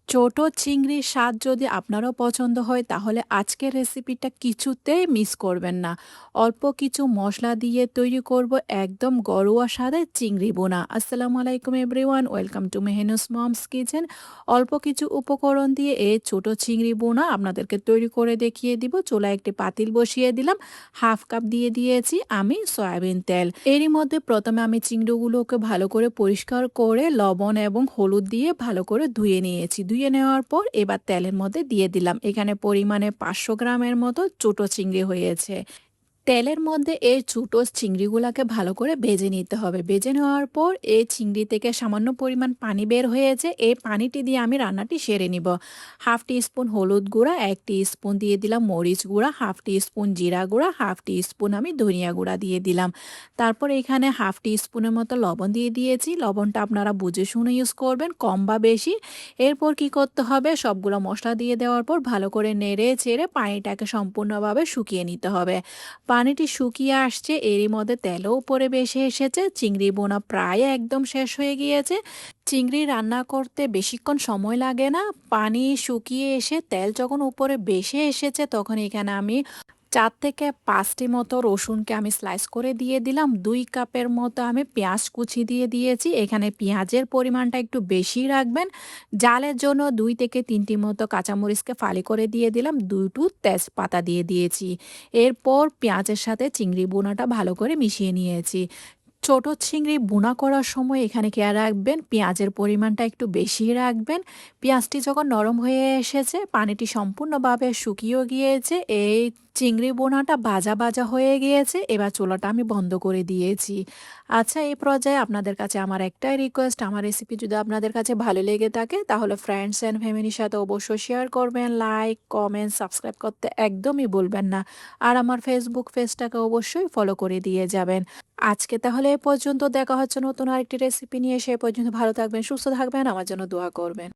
ছোট চিংড়ির স্বাদ যদি আপনারও পছন্দ হয় তাহলে আজকের রেসিপিটা কিছুতেই মিস করবেন না। অল্প কিছু মশলা দিয়ে তৈরি করব একদম ঘরোয়া স্বাদের চিংড়ি বোনা। আসসালামু আলাইকুম everyone, welcome to Mehnu's mom's kitchen. অল্প কিছু উপকরণ দিয়ে এই ছোট চিংড়ি বোনা আপনাদেরকে তৈরি করে দেখিয়ে দিব। চুলায় একটি পাতিল বসিয়ে দিলাম, হাফ কাপ দিয়ে দিয়েছি আমি সয়াবিন তেল। এরই মধ্যে প্রথমে আমি চিংড়িগুলোকে ভালো করে পরিষ্কার করে লবণ এবং হলুদ দিয়ে ভালো করে ধুয়ে নিয়েছি। ধুয়ে নেওয়ার পর এবার তেলের মধ্যে দিয়ে দিলাম। এখানে পরিমাণে 500 গ্রামের মতো ছোট চিংড়ি হয়েছে। তেলের মধ্যে এই ছোট চিংড়িগুলোকে ভালো করে ভেজে নিতে হবে। ভেজে নেওয়ার পর এই চিংড়ি থেকে সামান্য পরিমাণ পানি বের হয়েছে, এই পানিটি দিয়ে আমি রান্নাটি সেরে নিব। হাফ টি স্পুন হলুদ গুঁড়া, 1 টি স্পুন দিয়ে দিলাম মরিচ গুঁড়া, হাফ টি স্পুন জিরা গুঁড়া, হাফ টি স্পুন আমি ধনিয়া গুঁড়া দিয়ে দিলাম। তারপর এখানে হাফ টি স্পুনের মতো লবণ দিয়ে দিয়েছি। লবণটা আপনারা বুঝে শুনে ইউজ করবেন, কম বা বেশি। এরপর কি করতে হবে, সবগুলো মশলা দিয়ে দেওয়ার পর ভালো করে নেড়ে চেড়ে পানিটাকে সম্পূর্ণভাবে শুকিয়ে নিতে হবে। পানিটি শুকিয়ে আসছে, এরই মধ্যে তেলও উপরে বেশি এসেছে। চিংড়ি বোনা প্রায় একদম শেষ হয়ে গিয়েছে। চিংড়ি রান্না করতে বেশিক্ষণ সময় লাগে না। পানি শুকিয়ে এসে তেল যখন উপরে বেশি এসেছে তখন এখানে আমি 4 থেকে 5টি মতো রসুনকে আমি স্লাইস করে দিয়ে দিলাম। 2 কাপের মতো আমি পেঁয়াজ কুচি দিয়ে দিয়েছি। এখানে পেঁয়াজের পরিমাণটা একটু বেশি রাখবেন। জালের জন্য 2 থেকে 3টি মতো কাঁচামরিচকে ফালি করে দিয়ে দিলাম। 2টো তেজপাতা দিয়ে দিয়েছি। এরপর পেঁয়াজের সাথে চিংড়ি বোনাটা ভালো করে মিশিয়ে নিয়েছি। ছোট চিংড়ি ভুনা করার সময় এখানে খেয়াল রাখবেন পেঁয়াজের পরিমাণটা একটু বেশি রাখবেন। পেঁয়াজটি যখন নরম হয়ে এসেছে, পানিটি সম্পূর্ণভাবে শুকিয়েও গিয়েছে, এই চিংড়ি বোনাটা ভাজা ভাজা হয়ে গিয়েছে। এবার চুলাটা আমি বন্ধ করে দিয়েছি। আচ্ছা, এই পর্যায়ে আপনাদের কাছে আমার একটাই রিকোয়েস্ট, আমার রেসিপি যদি আপনাদের কাছে ভালো লেগে থাকে তাহলে ফ্রেন্ডস অ্যান্ড ফ্যামিলির সাথে অবশ্যই শেয়ার করবেন, লাইক কমেন্ট সাবস্ক্রাইব করতে একদমই ভুলবেন না। আর আমার ফেসবুক পেজটাকে অবশ্যই ফলো করে দিয়ে যাবেন। আজকে তাহলে এ পর্যন্ত, দেখা হচ্ছে নতুন আরেকটি রেসিপি নিয়ে। সে পর্যন্ত ভালো থাকবেন, সুস্থ থাকবেন, আমার জন্য দোয়া করবেন।